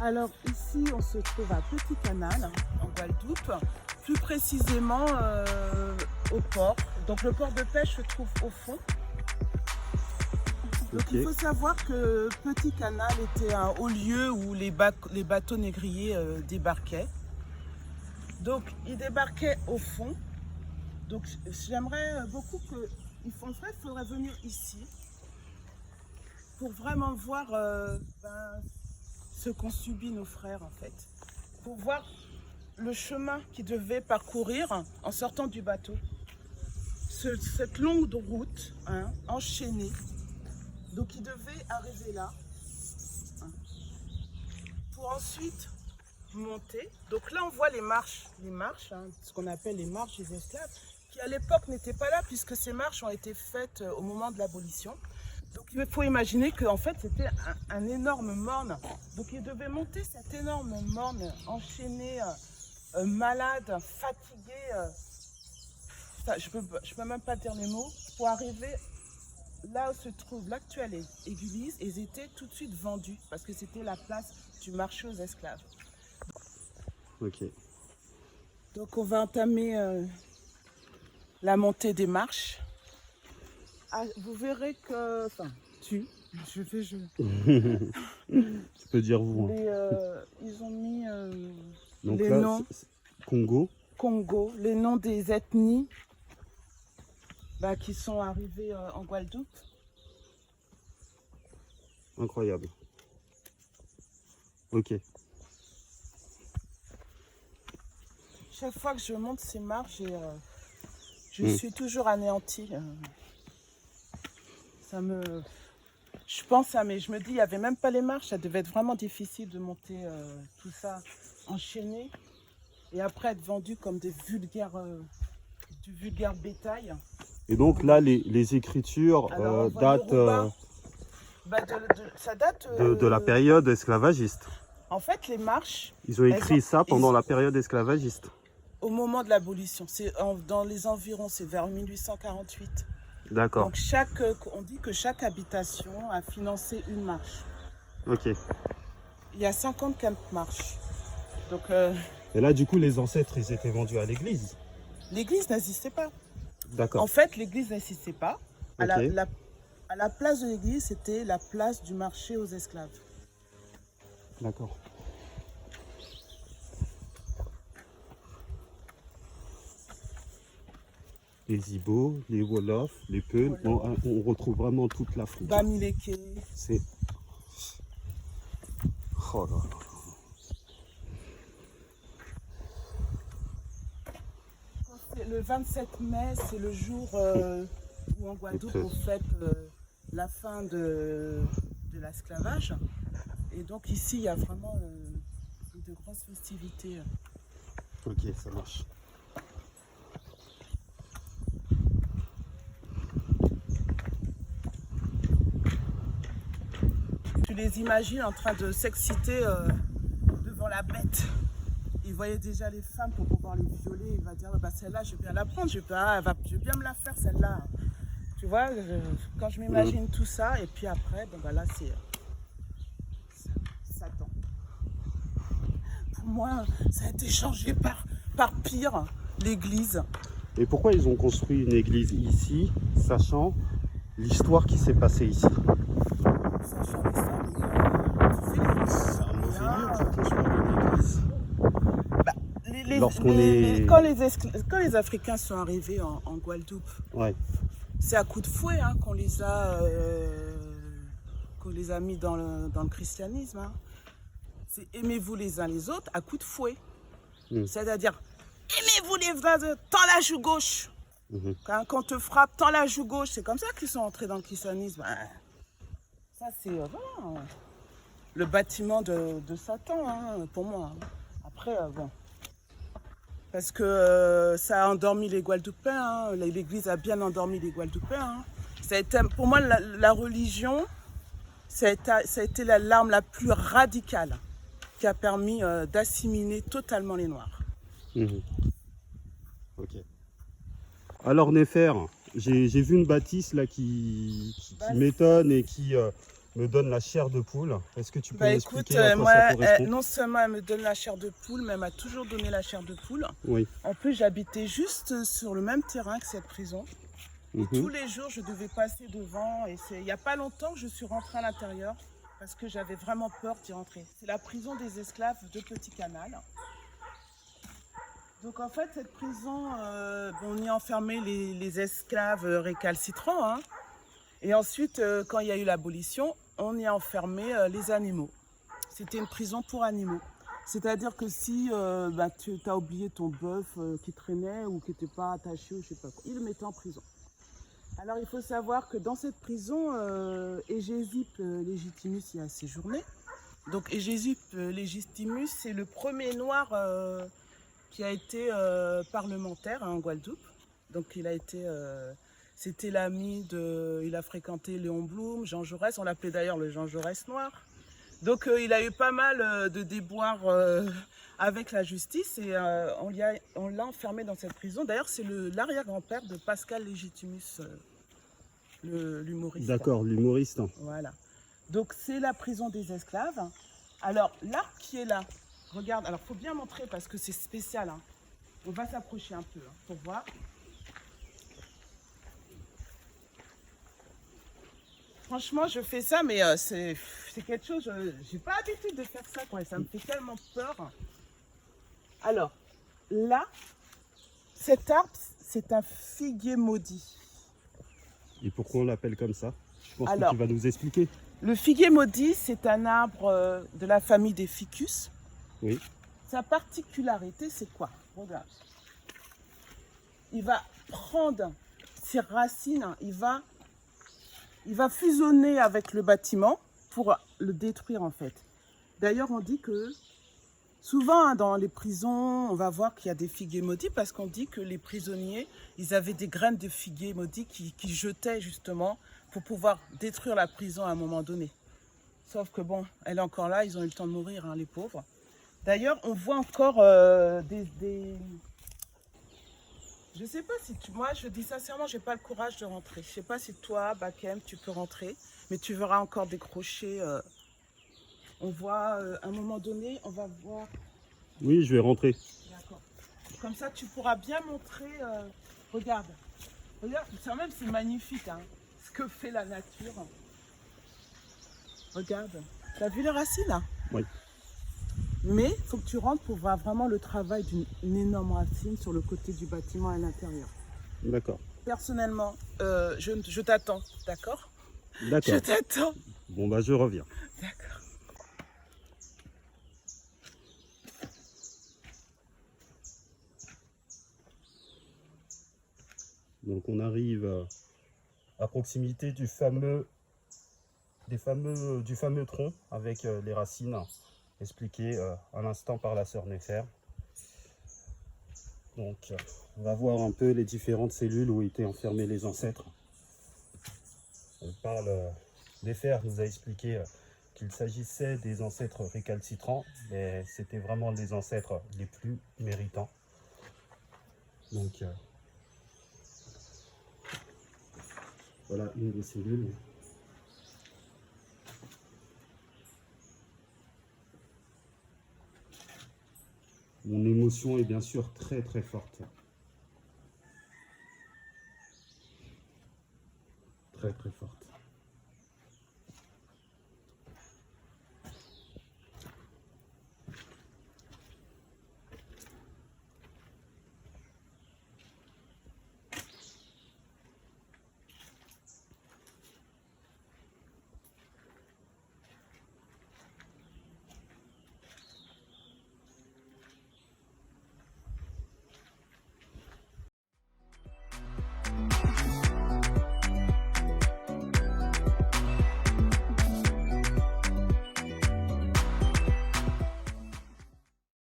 Alors ici, on se trouve à Petit Canal, en Guadeloupe, plus précisément au port. Donc le port de pêche se trouve au fond. Donc il faut savoir que Petit Canal était un haut lieu où les bateaux négriers débarquaient. Donc ils débarquaient au fond. Donc j'aimerais beaucoup que, il faudrait venir ici pour vraiment voir ce qu'ont subi nos frères en fait. Pour voir le chemin qu'ils devaient parcourir en sortant du bateau. Cette longue route enchaînée. Donc ils devaient arriver là. Pour ensuite monter. Donc là on voit les marches, ce qu'on appelle les marches des esclaves, qui à l'époque n'étaient pas là puisque ces marches ont été faites au moment de l'abolition. Donc il faut imaginer qu'en fait c'était un énorme morne. Donc ils devaient monter cette énorme morne, enchaînée, malade, fatiguée. Je peux même pas dire les mots. Pour arriver là où se trouve l'actuelle église, ils étaient tout de suite vendus parce que c'était la place du marché aux esclaves. Ok. Donc on va entamer la montée des marches. Ah, vous verrez que, enfin, tu peux dire vous. ils ont mis donc les là, noms Congo, les noms des ethnies qui sont arrivées en Guadeloupe. Incroyable. Ok. Chaque fois que je monte ces marches, je suis toujours anéantie. Je pense mais je me dis, il n'y avait même pas les marches, ça devait être vraiment difficile de monter tout ça enchaîné et après être vendu comme du vulgaire bétail. Et donc là, les écritures datent ça date de la période esclavagiste. En fait, les marches... Ils ont écrit ça pendant la période esclavagiste. Au moment de l'abolition, dans les environs, c'est vers 1848. D'accord. Donc on dit que chaque habitation a financé une marche. Ok. Il y a 54 marches. Donc, et là, du coup, les ancêtres, ils étaient vendus à l'église. L'église n'existait pas. D'accord. En fait, l'église n'existait pas. À la place de l'église, c'était la place du marché aux esclaves. D'accord. Les Ibo, les Wolof, les Peul, on retrouve vraiment toute l'Afrique. Bamileke. C'est... Oh là là. Le 27 mai, c'est le jour où en Guadeloupe on fête la fin de l'esclavage. Et donc ici, il y a vraiment de grosses festivités. Ok, ça marche. Tu les imagines en train de s'exciter devant la bête. Ils voyaient déjà les femmes pour pouvoir les violer. Il va dire, celle-là, je vais bien la prendre, je vais bien me la faire, celle-là. Tu vois, quand je m'imagine tout ça, et puis après, là, c'est Satan. Pour moi, ça a été changé par pire, l'église. Et pourquoi ils ont construit une église ici, sachant l'histoire qui s'est passée ici? Sachant l'histoire, c'est un mauvais lieu pour construire une église. Quand les Africains sont arrivés en Guadeloupe, c'est à coup de fouet qu'on les a mis dans le christianisme. C'est aimez-vous les uns les autres à coup de fouet. C'est-à-dire, aimez-vous les uns les autres, tends la joue gauche. Quand on te frappe, tends la joue gauche. C'est comme ça qu'ils sont entrés dans le christianisme. Ça, c'est le bâtiment de Satan, pour moi. Après, bon... Parce que ça a endormi les Guadeloupéens, l'église a bien endormi les Guadeloupéens. Ça a été, pour moi, la religion, ça a été l'arme la plus radicale qui a permis d'assimiler totalement les Noirs. Ok. Alors Néfer, j'ai vu une bâtisse là qui m'étonne et qui me donne la chair de poule. Est-ce que tu peux Écoute, m'expliquer à quoi moi, ça correspond? non seulement elle me donne la chair de poule, mais elle m'a toujours donné la chair de poule. Oui. En plus, j'habitais juste sur le même terrain que cette prison. Et tous les jours, je devais passer devant. Et il n'y a pas longtemps que je suis rentrée à l'intérieur parce que j'avais vraiment peur d'y rentrer. C'est la prison des esclaves de Petit Canal. Donc en fait, cette prison, on y enfermait les esclaves récalcitrants. Hein. Et ensuite, quand il y a eu l'abolition, on y a enfermé les animaux. C'était une prison pour animaux. C'est-à-dire que si tu as oublié ton bœuf qui traînait ou qui n'était pas attaché ou je sais pas quoi, ils le mettaient en prison. Alors il faut savoir que dans cette prison, Hégésippe Légitimus y a séjourné. Donc Hégésippe Légitimus, c'est le premier noir qui a été parlementaire en Guadeloupe. Donc il a été, c'était l'ami de, il a fréquenté Léon Blum, Jean Jaurès, on l'appelait d'ailleurs le Jean Jaurès noir. Donc il a eu pas mal de déboires avec la justice et on l'a enfermé dans cette prison. D'ailleurs c'est l'arrière-grand-père de Pascal Légitimus, l'humoriste. D'accord, l'humoriste. Voilà. Donc c'est la prison des esclaves. Alors l'arc qui est là, regarde, alors faut bien montrer parce que c'est spécial. Hein. On va s'approcher un peu pour voir. Franchement, je fais ça, mais c'est quelque chose, j'ai pas l'habitude de faire ça, quoi, ça me fait tellement peur. Alors, là, cet arbre, c'est un figuier maudit. Et pourquoi on l'appelle comme ça? Je pense Alors, que tu vas nous expliquer. Le figuier maudit, c'est un arbre de la famille des ficus. Oui. Sa particularité, c'est quoi? Regarde. Il va prendre ses racines, il va fusionner avec le bâtiment pour le détruire en fait. D'ailleurs, on dit que souvent dans les prisons, on va voir qu'il y a des figuiers maudits parce qu'on dit que les prisonniers, ils avaient des graines de figuier maudits qui jetaient justement pour pouvoir détruire la prison à un moment donné. Sauf que bon, elle est encore là, ils ont eu le temps de mourir, hein, les pauvres. D'ailleurs, on voit encore Je sais pas si moi je dis sincèrement, j'ai pas le courage de rentrer. Je sais pas si toi, Bakem, tu peux rentrer, mais tu verras encore des crochets. On voit, à un moment donné, on va voir. Oui, je vais rentrer. D'accord. Comme ça, tu pourras bien montrer. Regarde, quand même, c'est magnifique, hein, ce que fait la nature. Regarde, t'as vu les racines là? Oui. Mais il faut que tu rentres pour voir vraiment le travail d'une énorme racine sur le côté du bâtiment à l'intérieur. D'accord. Personnellement, je t'attends, d'accord? D'accord. Je t'attends. Bon, bah, je reviens. D'accord. Donc, on arrive à proximité du fameux tronc avec les racines expliquées à l'instant par la sœur Néfer. Donc on va voir un peu les différentes cellules où étaient enfermés les ancêtres. Néfer nous a expliqué qu'il s'agissait des ancêtres récalcitrants, mais c'était vraiment les ancêtres les plus méritants. Donc voilà une des cellules. Mon émotion est bien sûr très très forte. Très très forte.